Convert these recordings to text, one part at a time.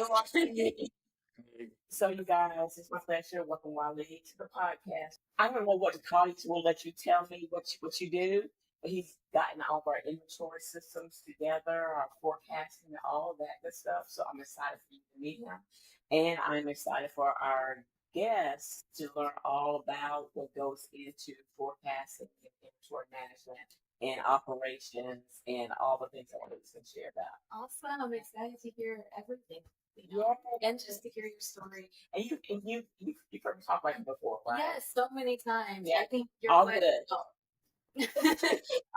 Walid. So, you guys, it's my pleasure. Welcome Walid to the podcast. I don't know what to call you, so we'll let you tell me what you do. But he's gotten all of our inventory systems together, our forecasting, and all of that good stuff. So I'm excited for you to meet him, and I'm excited for our guests to learn all about what goes into forecasting and inventory management and operations and all the things that we're going to share about. Awesome. I'm excited to hear everything. Yeah. And just to hear your story. And you've heard me talk about it before, right? Yes, so many times. Yeah. I think you're All what, good.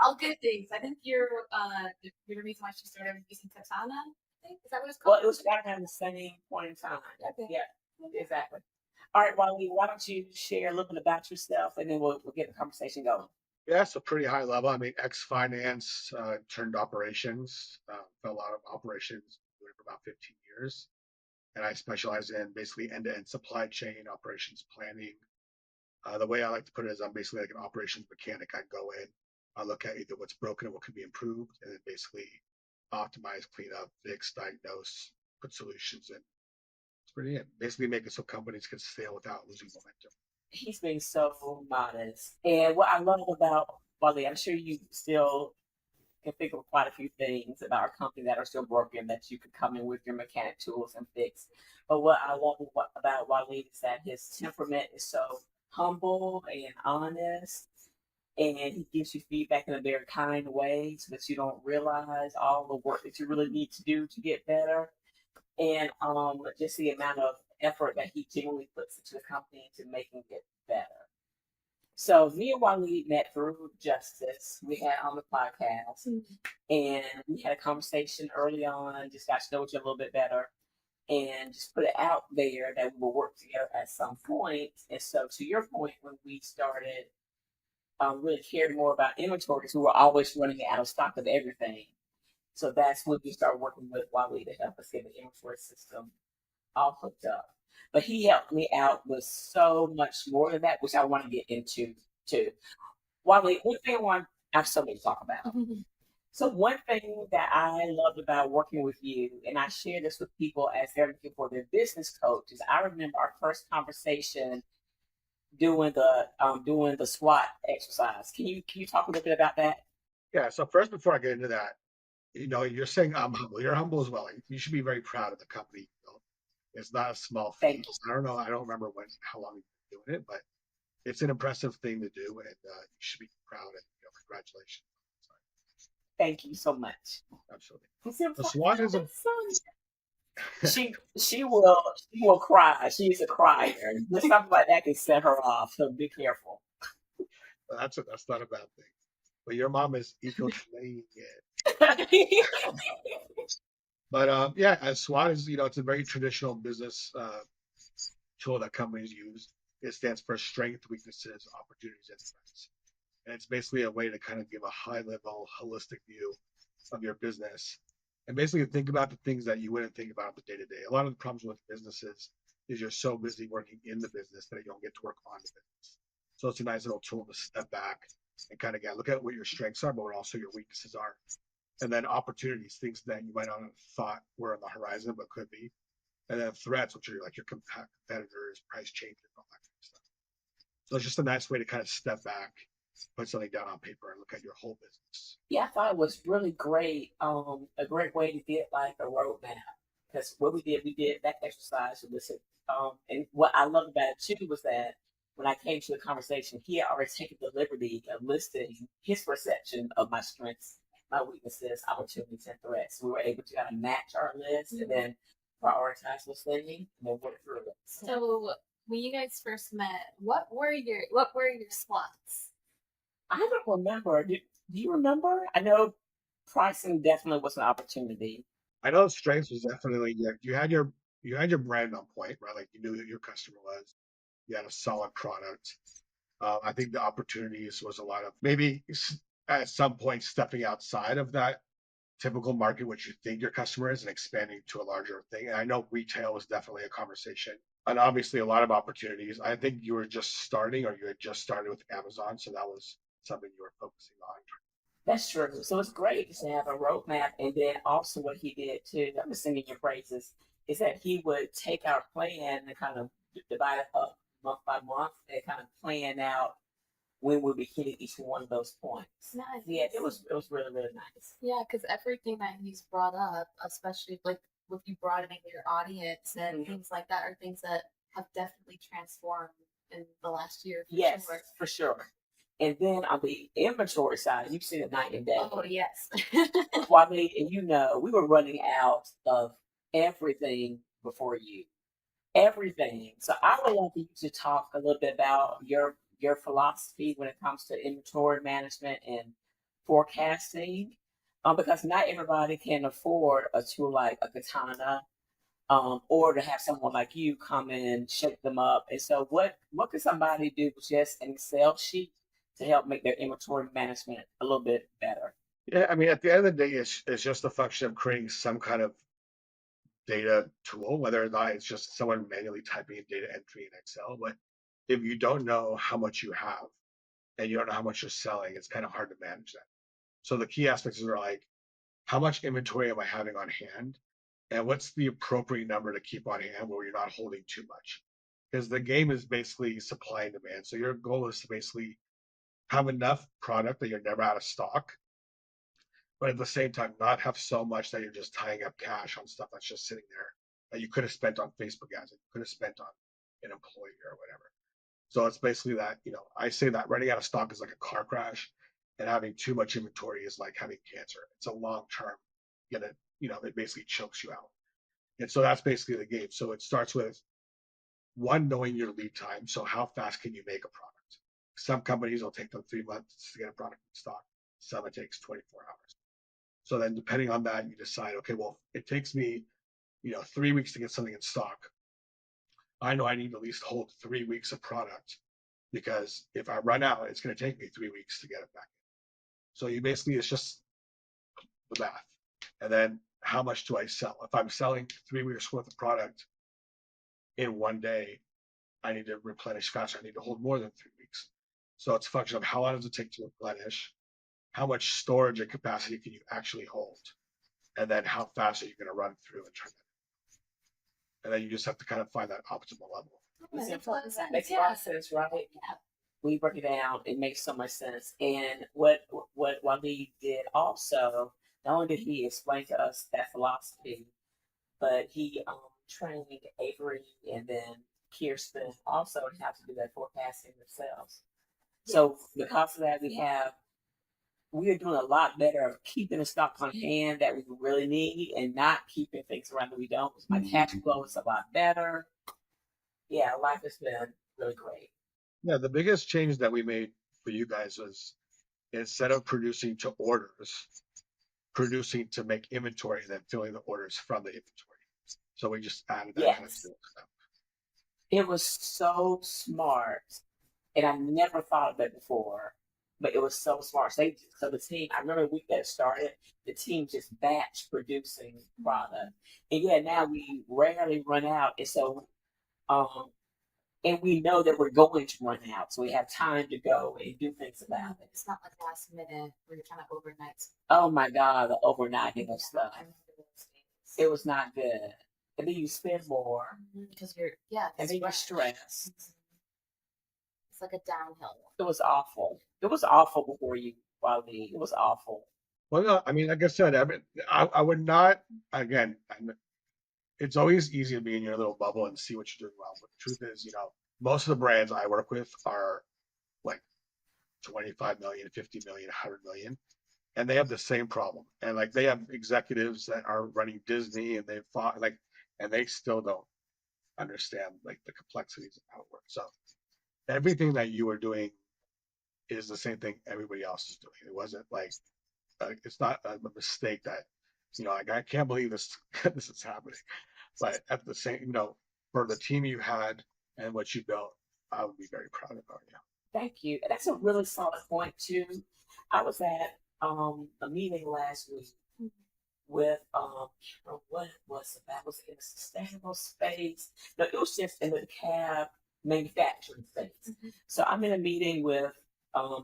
all good things. I think you're the reason why she started using Katana. I think is that what it's Well, called? it was right around the same point in time. Okay. Yeah, exactly. All right, Wally, why don't you share a little bit about yourself, and then we'll get the conversation going. Yeah, so pretty high level. I mean, ex-finance turned operations, a lot of operations, doing it for about 15 years. And I specialize in basically end-to-end supply chain operations planning. The way I like to put it is I'm basically like an operations mechanic. I go in, I look at either what's broken and what can be improved, and then basically optimize, clean up, fix, diagnose, put solutions in. It's pretty it. Basically make it so companies can scale without losing momentum. He's being so modest, and what I love about Wally, I'm sure you still can think of quite a few things about our company that are still broken that you could come in with your mechanic tools and fix. But what I love about Waleed is that his temperament is so humble and honest, and he gives you feedback in a very kind way so that you don't realize all the work that you really need to do to get better. And just the amount of effort that he genuinely puts into the company to making it better. So me and Waleed met through Justice. We had on the podcast, and we had a conversation early on. Just got to know each other a little bit better, and just put it out there that we will work together at some point. And so, to your point, when we started really caring more about inventories, we were always running out of stock of everything. So that's when we started working with Waleed to help us get the inventory system all hooked up. But he helped me out with so much more than that, which I want to get into too. Wally, one thing I have so many to talk about. So one thing that I loved about working with you, and I share this with people as they're looking for their business coach, is I remember our first conversation doing the SWOT exercise. Can you talk a little bit about that? Yeah, so first, before I get into that, you're saying I'm humble. You're humble as well. You should be very proud of the company you built. It's not a small thing. Thank you. I don't know. I don't remember how long you've been doing it, but it's an impressive thing to do, and you should be proud. And congratulations. Thank you so much. Absolutely. The The SWOT is a she will cry. She's a crier. Something like that can set her off. So be careful. that's not a bad thing. But your mom is eco-Canadian. But yeah, as SWOT is, it's a very traditional business tool that companies use. It stands for strength, weaknesses, opportunities, and threats. And it's basically a way to kind of give a high level, holistic view of your business. And basically think about the things that you wouldn't think about the day to day. A lot of the problems with businesses is you're so busy working in the business that you don't get to work on the business. So it's a nice little tool to step back and kind of look at what your strengths are, but what also your weaknesses are. And then opportunities, things that you might not have thought were on the horizon, but could be. And then threats, which are like your competitors, price changes, all that kind of stuff. So it's just a nice way to kind of step back, put something down on paper, and look at your whole business. Yeah, I thought it was really great. A great way to get like a roadmap. Because what we did that exercise to listen. And what I loved about it too was that when I came to the conversation, he had already taken the liberty of listing his perception of my strengths, my weaknesses, opportunities, and threats. We were able to kind of match our list and then prioritize what's spending and then work through it. So when you guys first met, what were your SWOTs? I don't remember. Do you remember? I know pricing definitely was an opportunity. I know strengths was definitely you had your brand on point, right? Like you knew who your customer was. You had a solid product. I think the opportunities was a lot of maybe at some point stepping outside of that typical market, which you think your customer is, and expanding to a larger thing. And I know retail was definitely a conversation, and obviously a lot of opportunities. I think you were just starting, or you had just started with Amazon, so that was something you were focusing on. That's true. So it's great to have a roadmap, and then also what he did too. I'm just singing your praises. is that he would take our plan and kind of divide it up month by month and kind of plan out when we'll be hitting each one of those points. Nice. Yeah, it was really, really nice. Yeah, because everything that he's brought up, especially like with you broadening your audience and things like that, are things that have definitely transformed in the last year. Yes, sure. for sure. And then on the inventory side, you've seen it night and day. Oh yes. Walid, and you know, we were running out of everything before you. Everything. So I would love you to talk a little bit about your philosophy when it comes to inventory management and forecasting. Because not everybody can afford a tool like a Katana, or to have someone like you come in and shake them up. And so what can somebody do with just an Excel sheet to help make their inventory management a little bit better? Yeah, I mean, at the end of the day, it's just a function of creating some kind of data tool, whether or not it's just someone manually typing in data entry in Excel. But if you don't know how much you have and you don't know how much you're selling, it's kind of hard to manage that. So the key aspects are like, how much inventory am I having on hand? And what's the appropriate number to keep on hand where you're not holding too much? Because the game is basically supply and demand. So your goal is to basically have enough product that you're never out of stock, but at the same time, not have so much that you're just tying up cash on stuff that's just sitting there that you could have spent on Facebook ads, that you could have spent on an employee or whatever. So it's basically that, I say that running out of stock is like a car crash, and having too much inventory is like having cancer. It's a long term, it basically chokes you out. And so that's basically the game. So it starts with one, knowing your lead time. So how fast can you make a product? Some companies will take them 3 months to get a product in stock. Some it takes 24 hours. So then depending on that, you decide, okay, well, it takes me, 3 weeks to get something in stock. I know I need to at least hold 3 weeks of product, because if I run out, it's going to take me 3 weeks to get it back. So you basically, it's just the math. And then how much do I sell? If I'm selling 3 weeks worth of product in one day, I need to replenish faster. I need to hold more than 3 weeks. So it's a function of how long does it take to replenish, how much storage and capacity can you actually hold, and then how fast are you going to run through and turn that. And then you just have to kind of find that optimal level. Makes a lot of sense, right? Yeah. We break it down, it makes so much sense. And what Walid did also, not only did he explain to us that philosophy, but he trained Avery and then Kirsten also to have to do that forecasting themselves. So because of that, we are doing a lot better of keeping the stock on hand that we really need and not keeping things around that we don't. My cash flow is a lot better. Yeah, life has been really great. Yeah, the biggest change that we made for you guys was, instead of producing to orders, producing to make inventory and then filling the orders from the inventory. So we just added that kind of stuff. It was so smart, and I never thought of it before, but it was so smart. So the team, I remember the week that it started, the team just batch producing product, and yeah, now we rarely run out, and so and we know that we're going to run out, so we have time to go and do things about it. It's not like last minute where you're trying to overnight. Oh my God, the overnighting of stuff. It was not good. And then you spend more. Because and then you're stressed. It's like a downhill. It was awful. It was awful before you, Walid. It was awful. Well, no, I mean, like I said, I would not, again, it's always easy to be in your little bubble and see what you're doing well. But the truth is, most of the brands I work with are like 25 million, 50 million, 100 million. And they have the same problem. And like, they have executives that are running Disney, and they've fought and they still don't understand like the complexities of how it works. So everything that you were doing is the same thing everybody else is doing. It wasn't like, it's not a mistake that, like, I can't believe this is happening. But at the same, for the team you had and what you built, I would be very proud about you. Thank you. That's a really solid point too. I was at a meeting last week with what was it? That was in a sustainable space. No, it was just in the cab manufacturing space. So I'm in a meeting with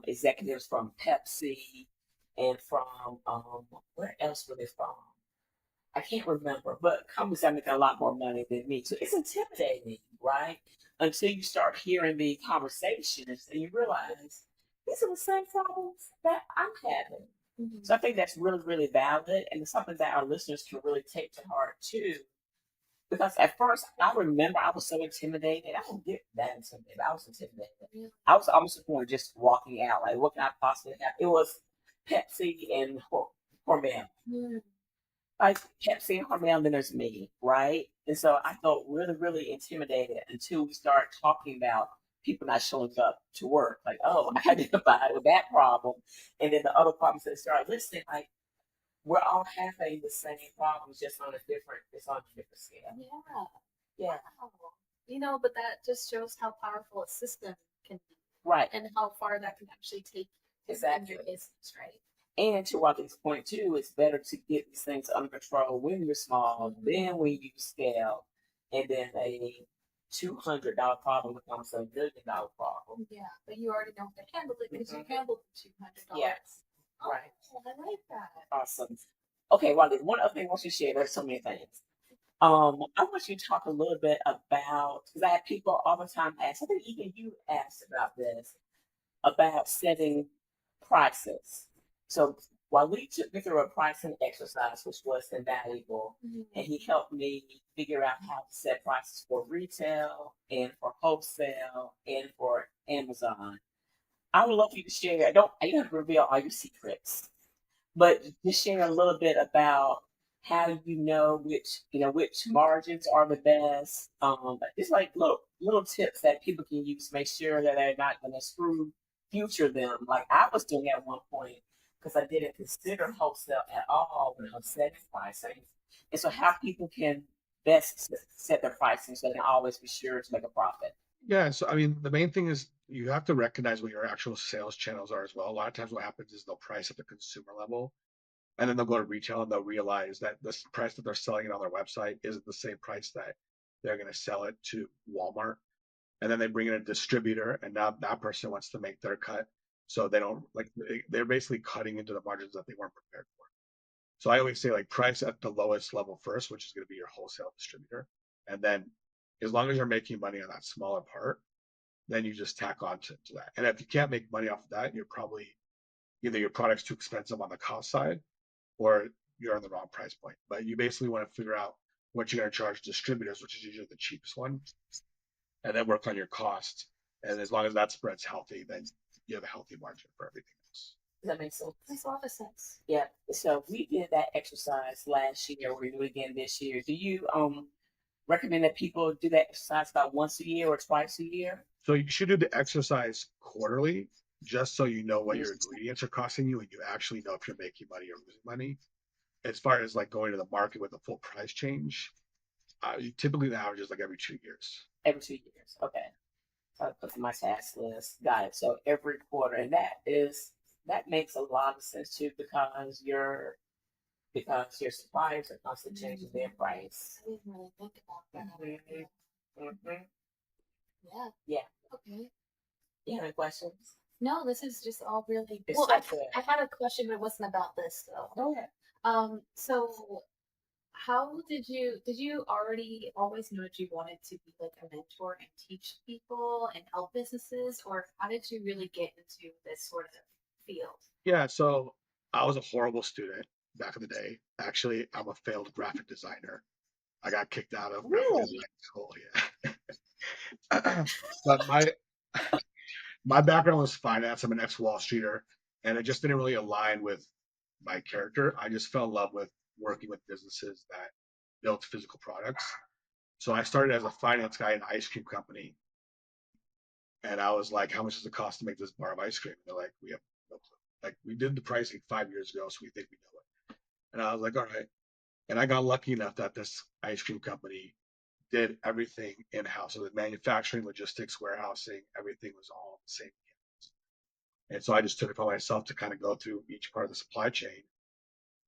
executives from Pepsi and from where else were they from? I can't remember, but companies that make a lot more money than me. So it's intimidating, right? Until you start hearing the conversations and you realize these are the same problems that I'm having. Mhm. So I think that's really, really valid, and it's something that our listeners can really take to heart too. Because at first, I remember I was so intimidated. I don't get that intimidated. I was intimidated. Really? I was almost to the point of just walking out. Like, what can I possibly have? It was Pepsi and Hormel. Mm. Like Pepsi and Hormel, then there's me, right? And so I felt really, really intimidated until we start talking about people not showing up to work. Like, oh, I identified with that problem. And then the other problems that start listening, like, we're all having the same problems, just on a different, it's on a different scale. Yeah. Yeah, Wow. But that just shows how powerful a system can be right. and how far that can actually take you in Exactly. your business, right? And to Walid's point too, it's better to get these things under control when you're small, then when you scale, and then a $200 problem becomes $1 million problem. Yeah, but you already know how to handle it because you Mhm. handled the $200. Yes. Oh, Right. I like that. Awesome. Okay, Walid, one other thing I want you to share. There's so many things. I want you to talk a little bit about, because I have people all the time ask. I think even you asked about this, about setting prices. So while we took me through a pricing exercise, which was invaluable, and he helped me figure out how to set prices for retail and for wholesale and for Amazon. I would love for you to share. I don't have to reveal all your secrets, but just share a little bit about how you know which margins are the best. It's like little tips that people can use to make sure that they're not going to screw future them. Like I was doing at one point because I didn't consider wholesale at all when I was setting pricing, and so how people can best set their pricing so they can always be sure to make a profit. Yeah, so I mean, the main thing is you have to recognize what your actual sales channels are as well. A lot of times, what happens is they'll price at the consumer level, and then they'll go to retail and they'll realize that this price that they're selling it on their website isn't the same price that they're going to sell it to Walmart. And then they bring in a distributor, and now that person wants to make their cut, so they don't like they're basically cutting into the margins that they weren't prepared for. So I always say like price at the lowest level first, which is going to be your wholesale distributor, and then as long as you're making money on that smaller part, then you just tack on to that. And if you can't make money off of that, you're probably either your product's too expensive on the cost side or you're on the wrong price point. But you basically want to figure out what you're going to charge distributors, which is usually the cheapest one, and then work on your cost. And as long as that spread's healthy, then you have a healthy margin for everything else. Does that make sense? Makes a lot of sense. Yeah. So we did that exercise last year. We're doing it again this year. Do you recommend that people do that exercise about once a year or twice a year? So you should do the exercise quarterly, just so you know what your ingredients are costing you and you actually know if you're making money or losing money. As far as like going to the market with a full price change, typically the average is like every 2 years. Every 2 years. Okay. So I put in my task list. Got it. So every quarter, and that makes a lot of sense too because your suppliers are constantly changing their price. I didn't really think about that. Mm-hmm. Mm-hmm. Yeah. Yeah. Okay. You have any questions? No, this is just all really It's well. so good. I had a question, but it wasn't about this though. Go ahead. So how did you already always know that you wanted to be like a mentor and teach people and help businesses, or how did you really get into this sort of field? Yeah, so I was a horrible student back in the day. Actually, I'm a failed graphic designer. I got kicked out of graphic Really? design school. Yeah. But my background was finance. I'm an ex-Wall Streeter, and it just didn't really align with my character. I just fell in love with working with businesses that built physical products. So I started as a finance guy in an ice cream company, and I was like, "How much does it cost to make this bar of ice cream?" They're like, "We have no clue. Like we did the pricing 5 years ago, so we think we know it." And I was like, "All right." And I got lucky enough that this ice cream company did everything in house. So the manufacturing, logistics, warehousing, everything was all the same. And so I just took it upon myself to kind of go through each part of the supply chain,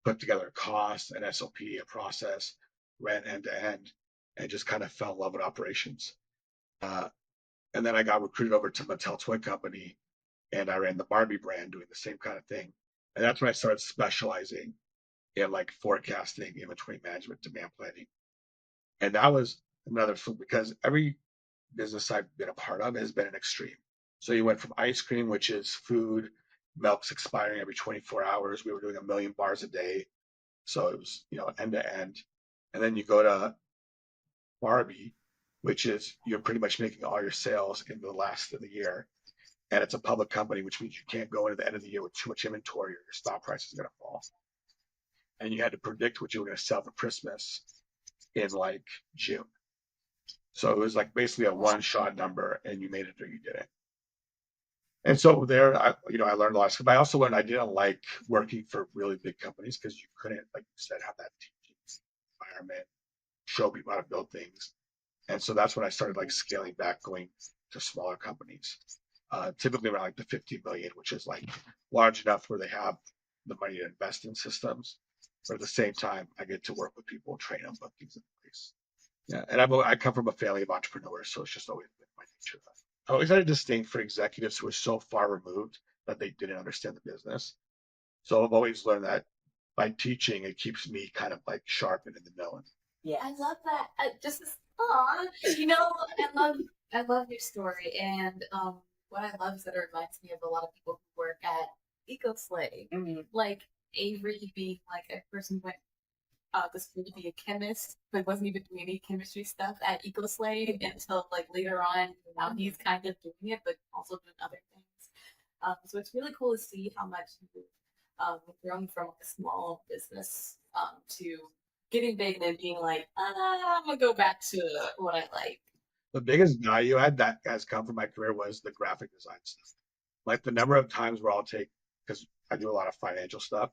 put together a cost, an SOP, a process, ran end to end, and just kind of fell in love with operations. Uh, and then I got recruited over to Mattel Toy Company, and I ran the Barbie brand doing the same kind of thing. And that's when I started specializing in like forecasting, inventory management, demand planning. And that was another, because every business I've been a part of has been an extreme. So you went from ice cream, which is food, milk's expiring every 24 hours. We were doing 1 million bars a day. So it was, end to end. And then you go to Barbie, which is you're pretty much making all your sales in the last of the year. And it's a public company, which means you can't go into the end of the year with too much inventory or your stock price is going to fall. And you had to predict what you were going to sell for Christmas in like June. So it was like basically a one shot number and you made it or you didn't. And so there, I learned a lot of stuff. I also learned I didn't like working for really big companies because you couldn't, like you said, have that teaching environment, show people how to build things. And so that's when I started like scaling back, going to smaller companies, typically around like the 50 million, which is like large enough where they have the money to invest in systems. But at the same time, I get to work with people, train them, put things in place. Yeah, and I come from a family of entrepreneurs, so it's just always been my nature. I always had a disdain for executives who were so far removed that they didn't understand the business. So I've always learned that by teaching, it keeps me kind of like sharp and in the know. Yeah, I love that. I love your story, and what I love is that it reminds me of a lot of people who work at EcoSlay, like Avery being like a person who went to school to be a chemist, but wasn't even doing any chemistry stuff at EcoSlay until like later on. Now he's kind of doing it, but also doing other things. So it's really cool to see how much you've grown from a small business to getting big and then being like, I'm gonna go back to what I like. The biggest value add that has come from my career was the graphic design stuff. Like the number of times where I'll take, because I do a lot of financial stuff,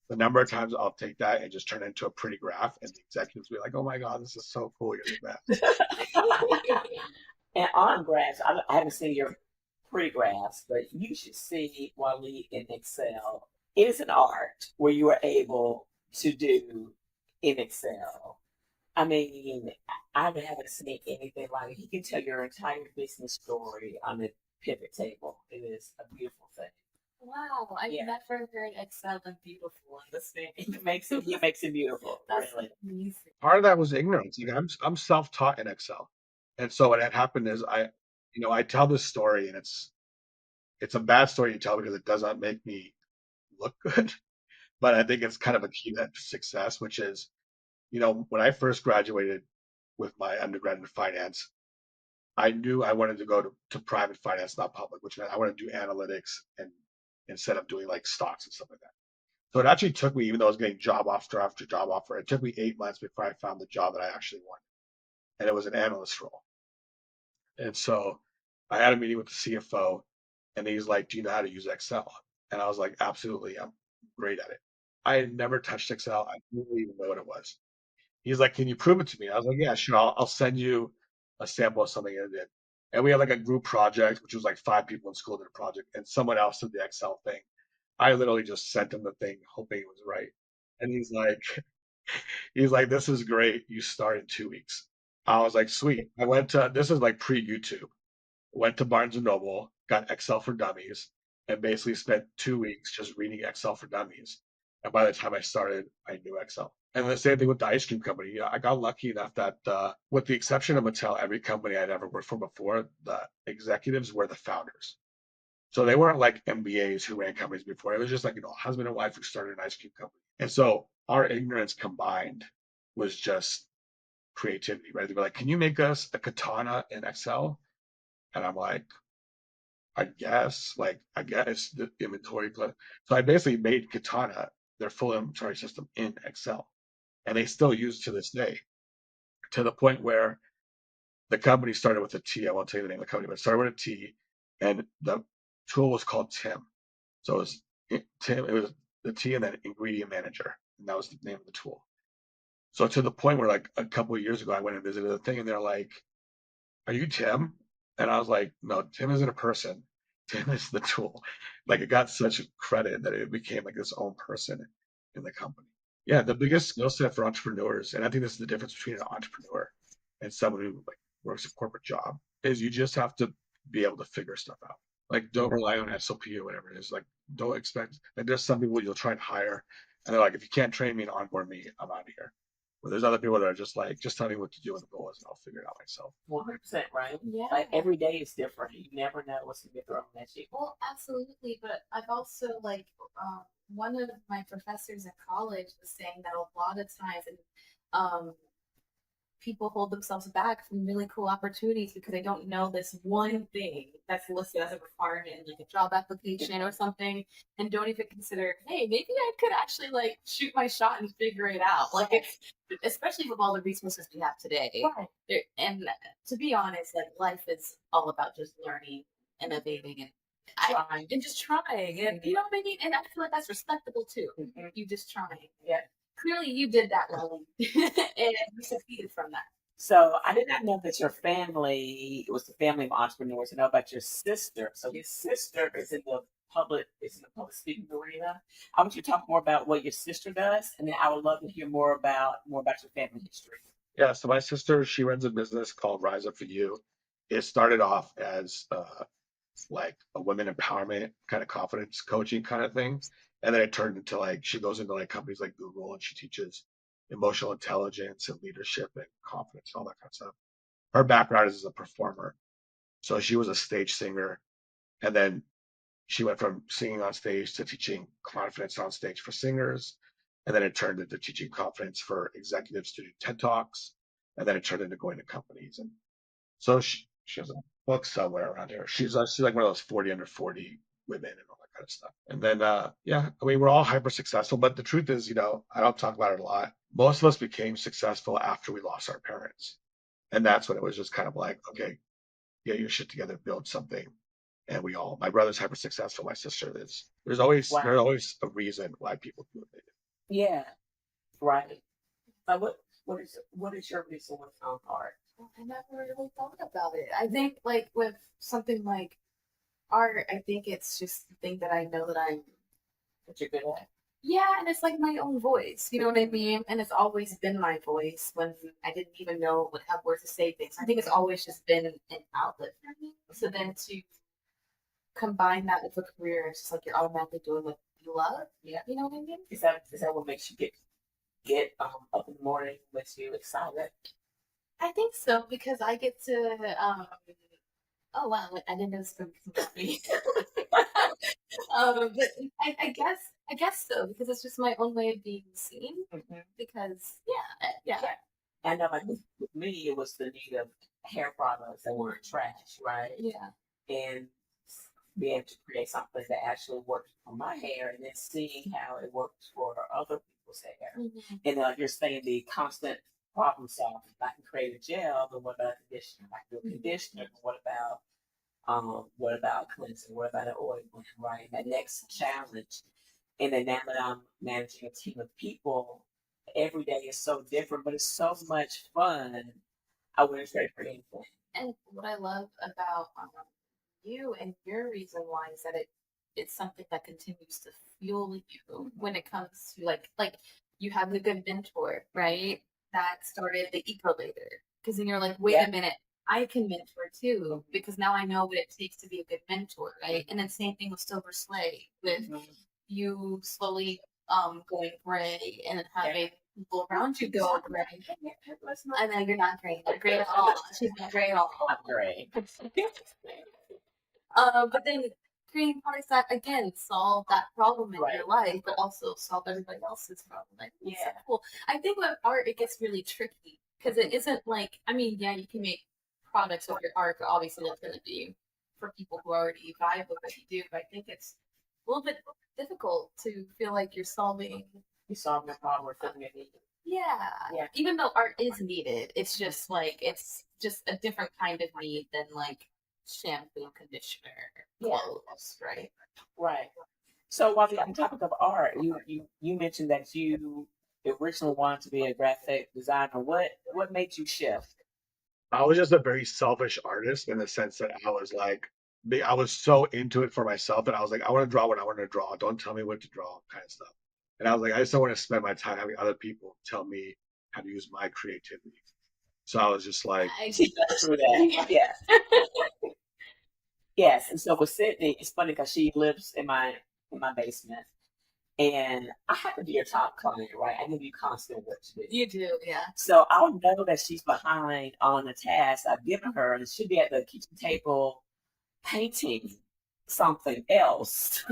the number of times I'll take that and just turn it into a pretty graph, and the executives will be like, "Oh my god, this is so cool! You're the best." And on graphs, I haven't seen your pretty graphs, but you should see Walid in Excel. It is an art where you are able to do in Excel. I mean, I haven't seen anything like it. You can tell your entire business story on the pivot table. It is a beautiful thing. Wow, I've never heard Excel and beautiful in this thing. He makes it beautiful. That's really amazing. Part of that was ignorance. I'm self-taught in Excel, and so what had happened is I tell this story, and it's a bad story to tell because it does not make me look good, but I think it's kind of a key to success, which is, when I first graduated with my undergrad in finance, I knew I wanted to go to private finance, not public, which meant I want to do analytics and instead of doing like stocks and stuff like that. So it actually took me, even though I was getting job offer after job offer, it took me 8 months before I found the job that I actually wanted. And it was an analyst role. And so I had a meeting with the CFO, and he's like, "Do you know how to use Excel?" And I was like, "Absolutely, I'm great at it." I had never touched Excel. I didn't even know what it was. He's like, "Can you prove it to me?" I was like, "Yeah, sure. I'll send you a sample of something I did." And we had like a group project, which was like 5 people in school did a project, and someone else did the Excel thing. I literally just sent him the thing, hoping it was right. And he's like, "This is great. You start in 2 weeks." I was like, "Sweet." This is like pre-YouTube. Went to Barnes and Noble, got Excel for Dummies, and basically spent 2 weeks just reading Excel for Dummies. And by the time I started, I knew Excel. And the same thing with the ice cream company. I got lucky enough that, with the exception of Mattel, every company I'd ever worked for before, the executives were the founders. So they weren't like MBAs who ran companies before. It was just like, husband and wife who started an ice cream company. And so our ignorance combined was just creativity, right? They were like, "Can you make us a katana in Excel?" And I'm like, I guess the inventory. So I basically made Katana their full inventory system in Excel, and they still use it to this day, to the point where the company started with a T. I won't tell you the name of the company, but it started with a T, and the tool was called Tim. So Tim. It was the T and then ingredient manager, and that was the name of the tool. So to the point where, like, a couple of years ago, I went and visited the thing, and they're like, "Are you Tim?" And I was like, "No, Tim isn't a person. Tim is the tool." Like, it got such credit that it became like its own person in the company. Yeah, the biggest skill set for entrepreneurs, and I think this is the difference between an entrepreneur and someone who like works a corporate job, is you just have to be able to figure stuff out. Like, don't rely on SOP or whatever it is. Like, don't expect, like, there's some people you'll try and hire And they're like, if you can't train me and onboard me, I'm out of here. But there's other people that are just like, just tell me what to do and the goal is, and I'll figure it out myself. 100%, right? Yeah. Like every day is different. You never know what's gonna be thrown at you. Well, absolutely. But I've also like one of my professors in college was saying that a lot of times, and people hold themselves back from really cool opportunities because they don't know this one thing that's listed as a requirement in like a job application or something, and don't even consider, hey, maybe I could actually like shoot my shot and figure it out. Like it's especially with all the resources we have today. Right. And to be honest, like life is all about just learning, innovating, and just trying. And you know what I mean? And I feel like that's respectable too. Mm-hmm. You just trying. Yeah. Clearly you did that well and you succeeded from that. So I did not know that your family was the family of entrepreneurs. I know about your sister. So your sister is in the public speaking arena. I want you to talk more about what your sister does, and then I would love to hear more about your family history. Yeah, so my sister, she runs a business called Rise Up For You. It started off as like a women empowerment kind of confidence coaching kind of thing. And then it turned into like she goes into like companies like Google and she teaches emotional intelligence and leadership and confidence and all that kind of stuff. Her background is as a performer. So she was a stage singer, and then she went from singing on stage to teaching confidence on stage for singers. And then it turned into teaching confidence for executives to do TED Talks. And then it turned into going to companies. And so she has a book somewhere around here. She's like one of those 40 under 40 women and all that kind of stuff. And then yeah, I mean we're all hyper successful, but the truth is, I don't talk about it a lot. Most of us became successful after we lost our parents. And that's when it was just kind of like, okay, get your shit together, build something. And my brother's hyper successful, my sister is. There's always a reason why people do what they do. Yeah. Right. What is your reason with art? I never really thought about it. I think like with something like art, I think it's just the thing that I know that you're good at. Yeah, and it's like my own voice, you know what I mean? And it's always been my voice when I didn't even know what have words to say things. I think it's always just been an outlet for me. So then to combine that with a career, it's just like you're automatically doing what you love. Yeah, you know what I mean? Is that what makes you get up in the morning, makes you excited? I think so, because I get to oh wow, I didn't know this was about me. But I guess so, because it's just my own way of being seen. Mm-hmm. Because yeah. I know, like with me, it was the need of hair products that weren't trash, right? Yeah. And being able to create something that actually works for my hair, and then seeing how it works for other people's hair. Mm-hmm. And like you're saying, the constant problem solving. If I can create a gel, then what about a conditioner? I can do a conditioner. What about cleansing? What about an oil? Right? That next challenge. And then now that I'm managing a team of people, every day is so different, but it's so much fun. I wouldn't trade for anything. And what I love about you and your reason why is that it's something that continues to fuel you when it comes to like you have a good mentor, right? That started the eco later. Because then you're like, wait a minute, I can mentor too, because now I know what it takes to be a good mentor, right? And then same thing with Silver Slay, with you slowly going gray and having people around you go gray. And then you're not gray. You're gray at all. She's not gray at all. I'm gray. But then creating products that again solve that problem in your life, but also solve everybody else's problem. Like, so cool. I think with art it gets really tricky because it isn't like, I mean, yeah, you can make products with your art, but obviously that's going to be for people who already vibe with what you do. But I think it's a little bit difficult to feel like you're solving a problem or something you need. Yeah. Even though art is needed, it's just like it's just a different kind of need than like shampoo, conditioner, clothes, right? Right. So while on topic of art, you mentioned that you originally wanted to be a graphic designer. What made you shift? I was just a very selfish artist in the sense that I was so into it for myself that I was like, I want to draw what I want to draw. Don't tell me what to draw, kind of stuff. And I was like, I just don't want to spend my time having other people tell me how to use my creativity. So I was just like, I see through that. Yeah. Yes. And so with Sydney, it's funny because she lives in my basement. And I have to be your top client, right? I give you constant work to do. You do, yeah. So I'll know that she's behind on the task I've given her, and she'll be at the kitchen table painting something else.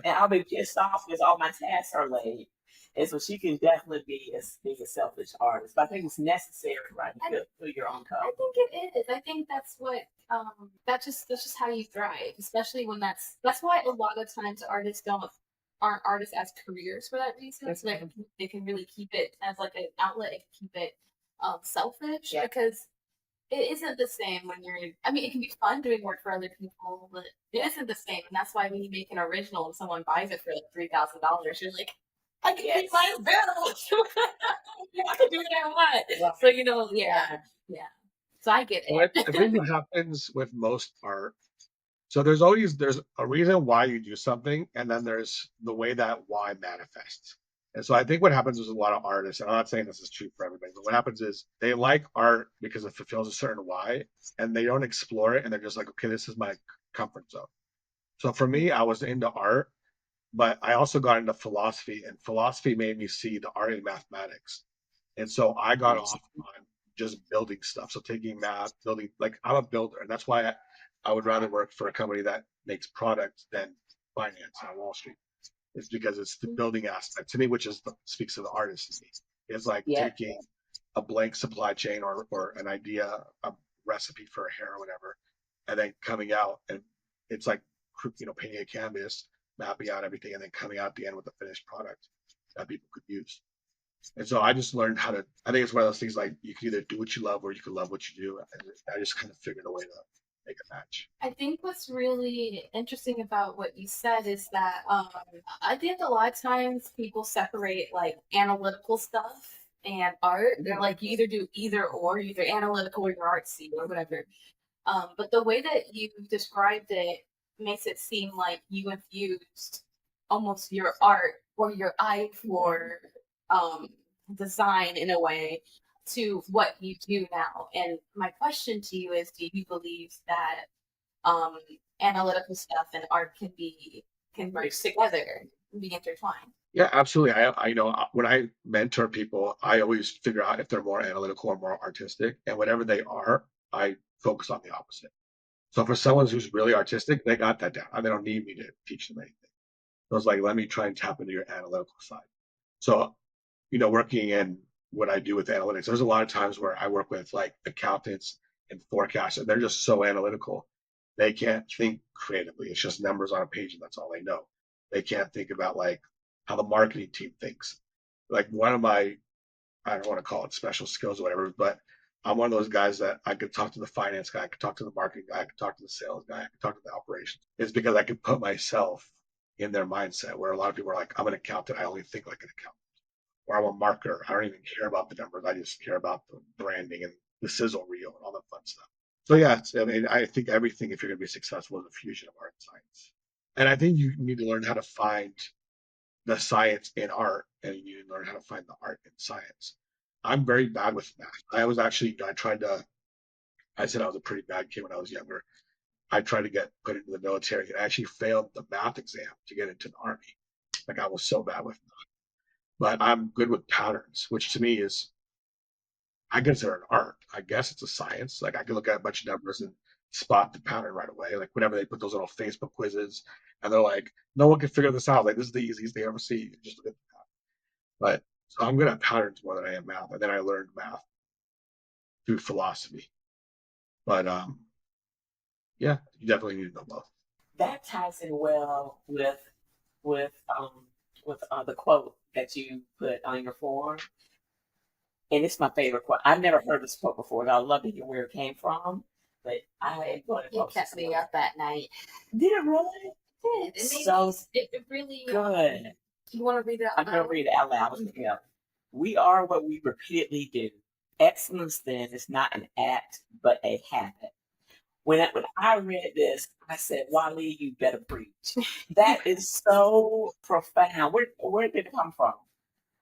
And I'll be pissed off because all my tasks are late. And so she can definitely be being a selfish artist. But I think it's necessary, right? To feel your own I color. think it is. I think that's what that's just how you thrive, especially when that's why a lot of times artists aren't artists as careers for that reason. So they can really keep it as like an outlet and keep it selfish because it isn't the same when you're. I mean, it can be fun doing work for other people, but it isn't the same. And that's why when you make an original and someone buys it for like $3,000, you're like, I can pay my bills. I can do what I want. So yeah. So I get Well, it. I think what happens with most art. So there's a reason why you do something, and then there's the way that why manifests. And so I think what happens is a lot of artists, and I'm not saying this is true for everybody, but what happens is they like art because it fulfills a certain why, and they don't explore it, and they're just like, okay, this is my comfort zone. So for me, I was into art, but I also got into philosophy, and philosophy made me see the art in mathematics. And so I got off on just building stuff. So taking math, building, like I'm a builder. And that's why I would rather work for a company that makes products than finance on Wall Street. It's because it's the building aspect to me, which speaks to the artist in me. It's like taking a blank supply chain or an idea, a recipe for a hair or whatever, and then coming out and it's like, painting a canvas, mapping out everything, and then coming out at the end with a finished product that people could use. And so I just learned how to. I think it's one of those things like you can either do what you love or you can love what you do. And I just kind of figured a way to make a match. I think what's really interesting about what you said is that I think a lot of times people separate like analytical stuff and art. They're like you either do either or, you're either analytical or you're artsy or whatever. But the way that you described it makes it seem like you infused almost your art or your eye for design in a way to what you do now. And my question to you is, do you believe that um, analytical stuff and art can merge together, be intertwined? Yeah, absolutely. I when I mentor people, I always figure out if they're more analytical or more artistic, and whatever they are, I focus on the opposite. So for someone who's really artistic, they got that down. They don't need me to teach them anything. So it's like, let me try and tap into your analytical side. So working in what I do with analytics, there's a lot of times where I work with like accountants and forecasters. They're just so analytical. They can't think creatively. It's just numbers on a page and that's all they know. They can't think about like how the marketing team thinks. Like one of my, I don't want to call it special skills or whatever, but I'm one of those guys that I could talk to the finance guy, I could talk to the marketing guy, I could talk to the sales guy, I could talk to the operations. It's because I could put myself in their mindset where a lot of people are like, I'm an accountant, I only think like an accountant. Or I'm a marketer. I don't even care about the numbers. I just care about the branding and the sizzle reel and all that fun stuff. So yeah, I think everything, if you're going to be successful, is a fusion of art and science. And I think you need to learn how to find the science in art, and you need to learn how to find the art in science. I'm very bad with math. I said I was a pretty bad kid when I was younger. I tried to get put into the military and I actually failed the math exam to get into the army. Like I was so bad with math. But I'm good with patterns, which to me is, I consider an art. I guess it's a science. Like I can look at a bunch of numbers and spot the pattern right away. Like whenever they put those little Facebook quizzes and they're like, no one can figure this out. Like this is the easiest they ever see. You just look at the pattern. But so I'm good at patterns more than I am math. And then I learned math through philosophy. But yeah, you definitely need to know both. That ties in well with the quote that you put on your form. And it's my favorite quote. I've never heard this quote before, and I'd love to hear where it came from. But I am going to It kept me up at night. Did it really? It did. So it really good. You want to read it out I'm going to read it out loud. Yeah. We are what we repeatedly do. Excellence, then, is not an act, but a habit. When I read this, I said, Wally, you better preach. That is so profound. Where did it come from?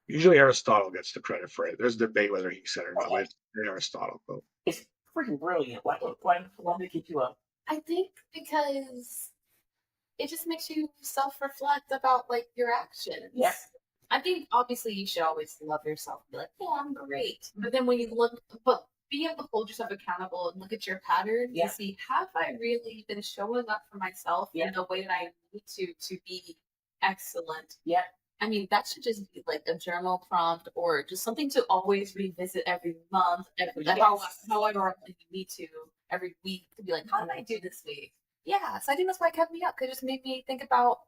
Usually Aristotle gets the credit for it. There's a debate whether he said it or not, but it's Aristotle. But It's freaking brilliant. Why did it get you up? I think because it just makes you self-reflect about like your actions. Yeah. I think obviously you should always love yourself and be like, yeah, I'm great. But then when you look, but be able to hold yourself accountable and look at your patterns Yeah. and see, have I really been showing up for myself Yeah. in the way that I need to be excellent? Yeah. I mean, that should just be like a journal prompt or just something to always revisit every month, however often you need to, every week to be like, how did I do this week? Yeah, so I think that's why it kept me up. Because it just made me think about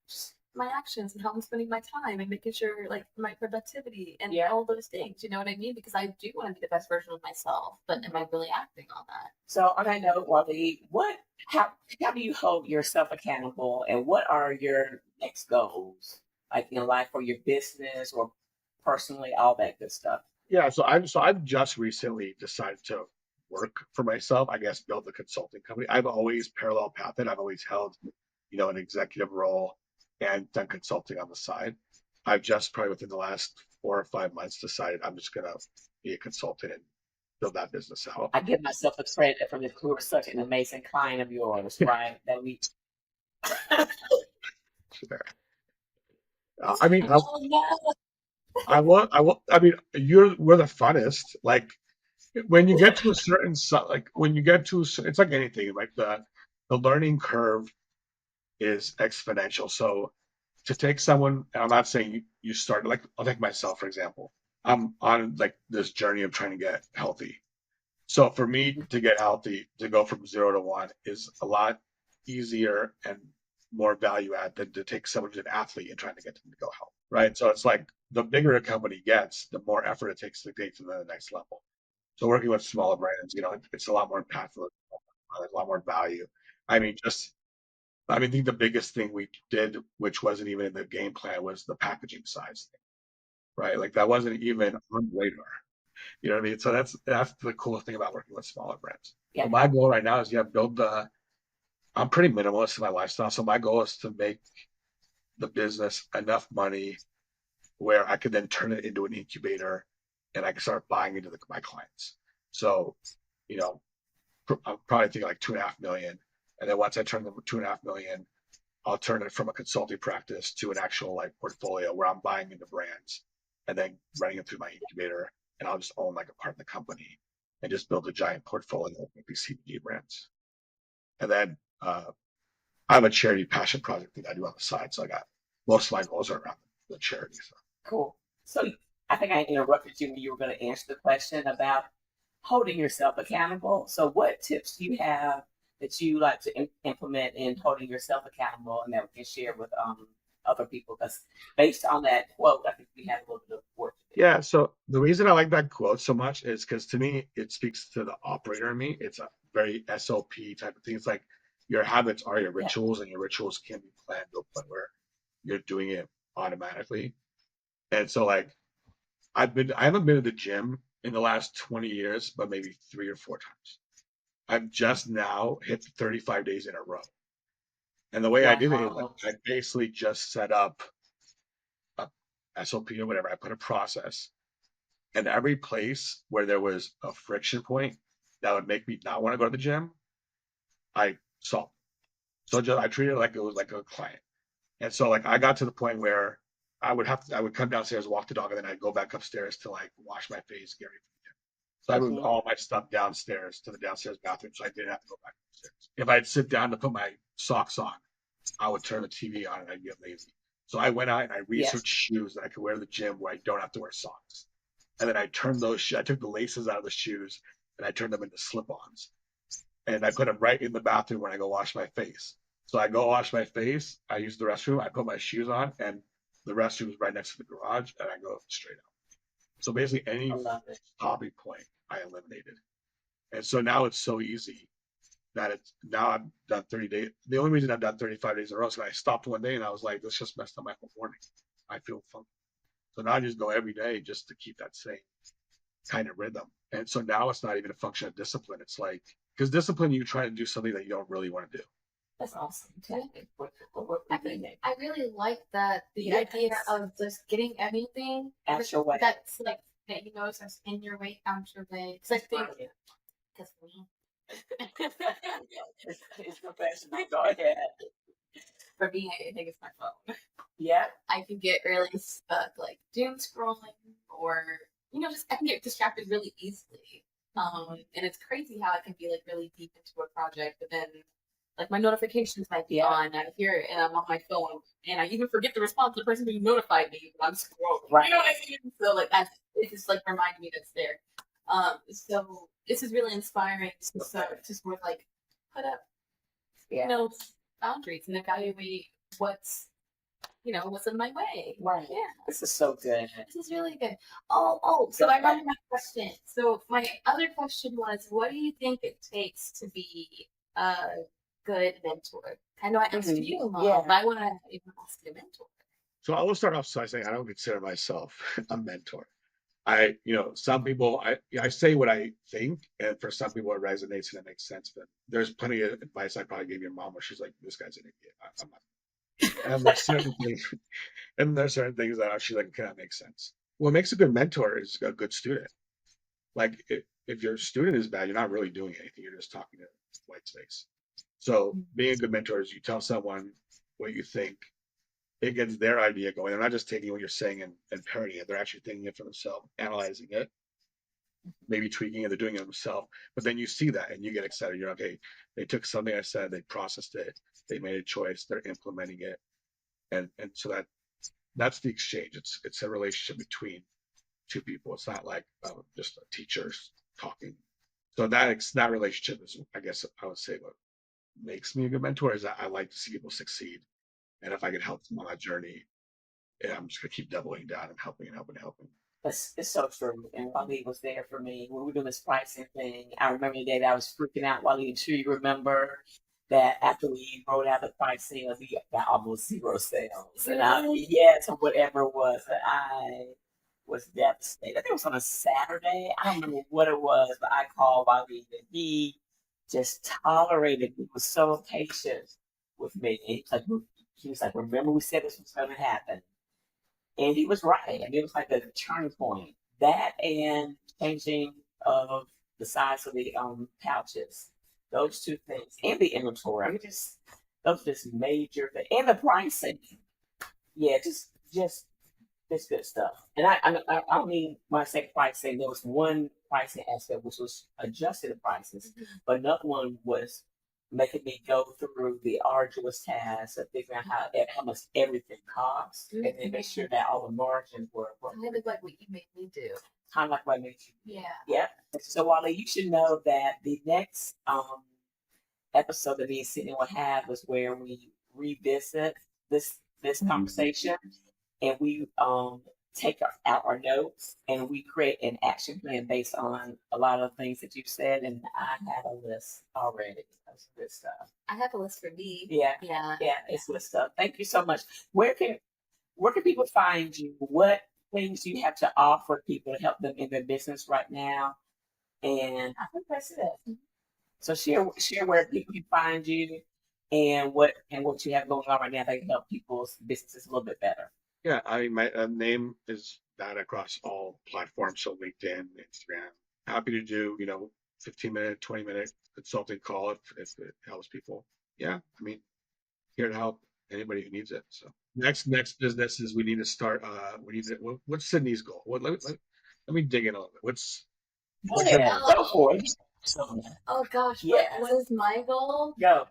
just my actions and how I'm spending my time and making sure like my productivity and Yeah. all those things. You know what I mean? Because I do want to be the best version of myself, but am I really acting on that? So on that note, Walid, how do you hold yourself accountable, and what are your next goals, like in life or your business or personally, all that good stuff? Yeah, I've just recently decided to work for myself. I guess build a consulting company. I've always parallel pathed. I've always held, an executive role and done consulting on the side. I've just probably within the last 4 or 5 months decided I'm just gonna be a consultant and build that business out. I give myself the credit for this. We were such an amazing client of yours, right? That we. Sure. I mean, Oh, no. I mean, we're the funnest. Like when you get to a certain, like when you get to, it's like anything. Like the learning curve is exponential. So to take someone, and I'm not saying you start like I'll take myself for example. I'm on like this journey of trying to get healthy. So for me to get healthy, to go from 0 to 1 is a lot easier and more value add than to take someone who's an athlete and trying to get them to go health, right? So it's like the bigger a company gets, the more effort it takes to take to the next level. So working with smaller brands, it's a lot more impactful. There's a lot more value. I mean, I think the biggest thing we did, which wasn't even in the game plan, was the packaging size thing, right? Like that wasn't even on the radar. You know what I mean? So that's the coolest thing about working with smaller brands. Yeah. So my goal right now is build the. I'm pretty minimalist in my lifestyle, so my goal is to make the business enough money where I could then turn it into an incubator, and I can start buying into my clients. So, you know, I'm probably thinking like 2.5 million, and then once I turn them 2.5 million, I'll turn it from a consulting practice to an actual like portfolio where I'm buying into brands and then running it through my incubator, and I'll just own like a part of the company and just build a giant portfolio of these CPG brands. And then I have a charity passion project that I do on the side, so I got most of my goals are around the charity. So. Cool. So I think I interrupted you when you were going to answer the question about holding yourself accountable. So what tips do you have that you like to implement in holding yourself accountable and that we can share with other people? Because based on that quote, I think we have a little bit of work to do. Yeah, so the reason I like that quote so much is because to me, it speaks to the operator in me. It's a very SOP type of thing. It's like your habits are your Yeah. rituals, and your rituals can be planned to a point where you're doing it automatically. And so, like, I haven't been to the gym in the last 20 years, but maybe 3 or 4 times. I've just now hit 35 days in a row. And the way I did it is like Wow. I basically just set up a SOP or whatever. I put a process, and every place where there was a friction point that would make me not want to go to the gym, I solved. So I treated it like it was like a client. And so like I got to the point where I would come downstairs, walk the dog, and then I'd go back upstairs to like wash my face, get ready for the gym. So I moved Mhm. all my stuff downstairs to the downstairs bathroom, so I didn't have to go back upstairs. If I'd sit down to put my socks on, I would turn the TV on and I'd get lazy. So I went out and I Yes. researched shoes that I could wear to the gym where I don't have to wear socks. And then I turned I took the laces out of the shoes and I turned them into slip-ons. And I put them right in the bathroom when I go wash my face. So I go wash my face, I use the restroom, I put my shoes on, and the restroom is right next to the garage, and I go straight out. So basically, I any love it. stopping point I eliminated. And so now it's so easy that it's now I've done 30 days. The only reason I've done 35 days in a row is because I stopped one day and I was like, this just messed up my whole morning. I feel funky. So now I just go every day just to keep that same kind of rhythm. And so now it's not even a function of discipline. It's like, because discipline, you try to do something that you don't really want to do. That's awesome. I really like that the idea of just getting anything Out your way. that's like that you know is in your way, out your way. Because I think because me. It's professional. Go ahead. for me, I think it's my phone. Yeah. I can get really stuck, like doom scrolling, or just I can get distracted really easily. And it's crazy how I can be like really deep into a project, but then like my notifications might be on. I hear it, and I'm on my phone, and I even forget to respond to the person who notified me. But I'm scrolling. Right. You know what I mean? So like that's it. Just like remind me that's there. So this is really inspiring to sort of like put up, boundaries and evaluate what's in my way. Right. Yeah. This is so good. This is really good. So I remember my question. So my other question was, what do you think it takes to be a good mentor? I know I asked you, Mom, Yeah. but I want to even ask a mentor. So I will start off by saying I don't consider myself a mentor. Some people, I say what I think, and for some people it resonates and it makes sense. But there's plenty of advice I probably gave your mom where she's like, "This guy's an idiot." I'm not. And there's certain things that actually like kind of make sense. What makes a good mentor is a good student. Like if your student is bad, you're not really doing anything. You're just talking to white space. So being a good mentor is you tell someone what you think. It gets their idea going. They're not just taking what you're saying and parroting it. They're actually thinking it for themselves, analyzing it, maybe tweaking it. They're doing it themselves. But then you see that and you get excited. You're like, okay, they took something I said, they processed it, they made a choice, they're implementing it. And so that's the exchange. It's a relationship between two people. It's not like just teachers talking. So that relationship is, I guess, I would say what makes me a good mentor is that I like to see people succeed, and if I can help them on that journey, yeah, I'm just gonna keep doubling down and helping and helping and helping. It's so true. And Waleed was there for me when we were doing this pricing thing. I remember the day that I was freaking out. Waleed, I'm sure you remember that after we wrote out the pricing, like, we got almost zero sales. And to whatever it was, that I was devastated. I think it was on a Saturday. I don't remember what it was, but I called Waleed and he just tolerated. He was so patient with me. And he was like, remember we said this was going to happen. And he was right. I mean, it was like a turning point. That and changing of the size of the pouches. Those two things. And the inventory. I mean, those just major things. And the pricing. Yeah, just this good stuff. And I don't mean when I say pricing, there was one pricing aspect which was adjusting the prices, but another one was making me go through the arduous task of figuring out how much everything costs, and then make sure that all the margins were kind of like what you made me do. Kind of like what I made you. Yeah. Yeah. So Wally, you should know that the next episode that me and Sydney will have is where we revisit this conversation, and we take out our notes and we create an action plan based on a lot of things that you've said. And I have a list already of good stuff. I have a list for me. Yeah, it's good stuff. Thank you so much. Where can people find you? What things do you have to offer people to help them in their business right now? And I think that's it. So share where people can find you and what you have going on right now that can help people's businesses a little bit better. Yeah, I mean, my name is that across all platforms, so LinkedIn, Instagram. Happy to do 15-minute, 20-minute consulting call if it helps people. Yeah, I mean, here to help anybody who needs it. So next business is we need to start. What's Sydney's goal? Let me dig in a little bit. What's your goal? Go for it. Oh gosh, Yes. what is my goal? Go.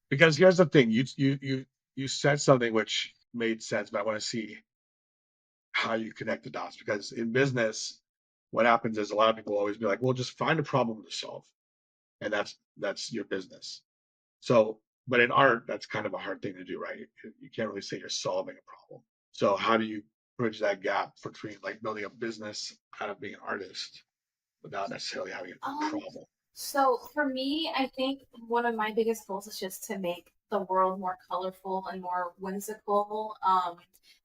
Because here's the thing, you said something which made sense, but I want to see how you connect the dots. Because in business, what happens is a lot of people always be like, well, just find a problem to solve, and that's your business. So, but in art, that's kind of a hard thing to do, right? You can't really say you're solving a problem. So how do you bridge that gap between like building a business out of being an artist without necessarily having a problem? So for me, I think one of my biggest goals is just to make the world more colorful and more whimsical,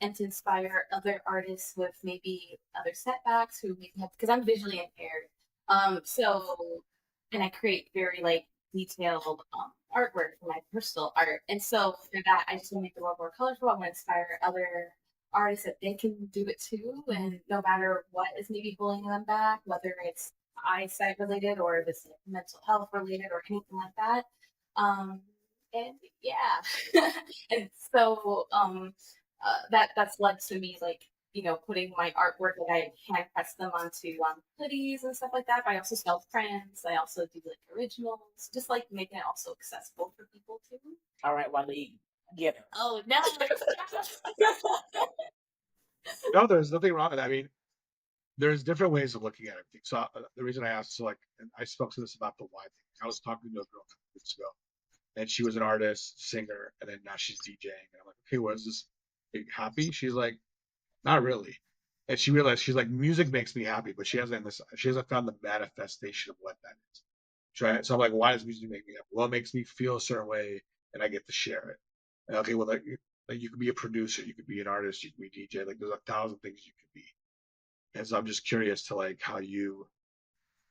and to inspire other artists with maybe other setbacks who maybe have, because I'm visually impaired. And I create very like detailed artwork for my personal art. And so for that, I just want to make the world more colorful. I want to inspire other artists that they can do it too. And no matter what is maybe holding them back, whether it's eyesight related or if it's mental health related or anything like that. And yeah, and so that's led to me like putting my artwork that I hand press them onto hoodies and stuff like that. But I also sell prints. I also do like originals, just like making it also accessible for people too. All right, Walid, get her. Oh no! No, there's nothing wrong with that. I mean, there's different ways of looking at everything. So the reason I asked, so like, and I spoke to this about the why thing. I was talking to a girl a couple weeks ago, and she was an artist, singer, and then now she's DJing. And I'm like, okay, what is this? Are you happy? She's like, not really. And she realized she's like, music makes me happy, but she hasn't found the manifestation of what that is. Right? So I'm like, why does music make me happy? Well, it makes me feel a certain way, and I get to share it. And okay, well, like you could be a producer, you could be an artist, you could be a DJ. Like there's 1,000 things you could be. And so I'm just curious to like how you,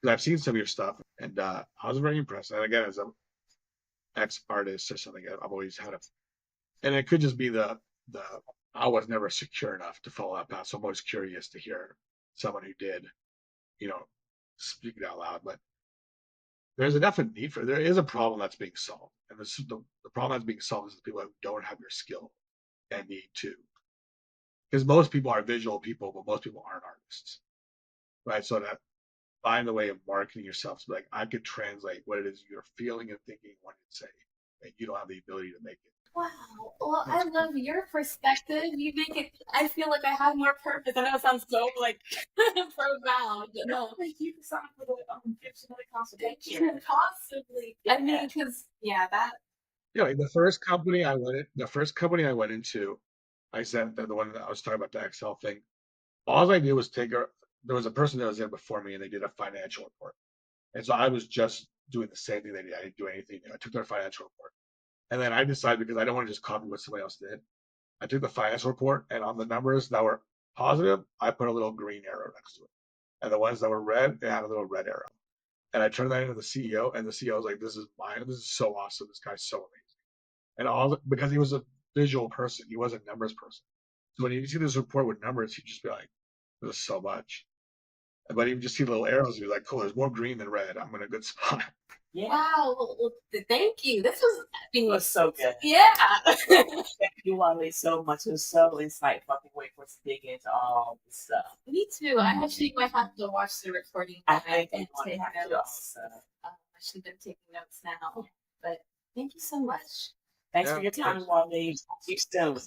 because I've seen some of your stuff, and I was very impressed. And again, as an ex artist or something, I've always had a, and it could just be the I was never secure enough to follow that path. So I'm always curious to hear someone who did, you know, speak it out loud. But there's a definite need for, there is a problem that's being solved, and this the problem that's being solved is the people who don't have your skill and need to, because most people are visual people, but most people aren't artists, right? So that find the way of marketing yourself, so like I could translate what it is you're feeling and thinking, wanting to say, and you don't have the ability to make it. Wow. Well, I love your perspective. You make it. I feel like I have more purpose. I know it sounds so like profound. But no, Like you can sign for the fictional consultation. possibly. I mean, because that. Yeah, like the first company I went into, I said that the one that I was talking about, the Excel thing. All I did was take her. There was a person that was there before me, and they did a financial report, and so I was just doing the same thing they did. I didn't do anything new. I took their financial report, and then I decided, because I don't want to just copy what somebody else did. I took the financial report, and on the numbers that were positive, I put a little green arrow next to it, and the ones that were red, they had a little red arrow. And I turned that into the CEO, and the CEO was like, "This is mine. This is so awesome. This guy's so amazing." And because he was a visual person, he wasn't a numbers person. So when you see this report with numbers, you just be like, "There's so much." But you just see little arrows, you're like, "Cool, there's more green than red. I'm in a good spot." Yeah, Wow. Well, thank you. This was. it was so good. Yeah. Thank you, Walid, so much. It was so insightful. I can't wait for us to dig into all this stuff. Me too. I actually might have to watch the recording I back think you and want to take have to notes. also. I should have been taking notes now. But thank you so much. Thanks Yeah, for your of course. time, Walid. See you soon.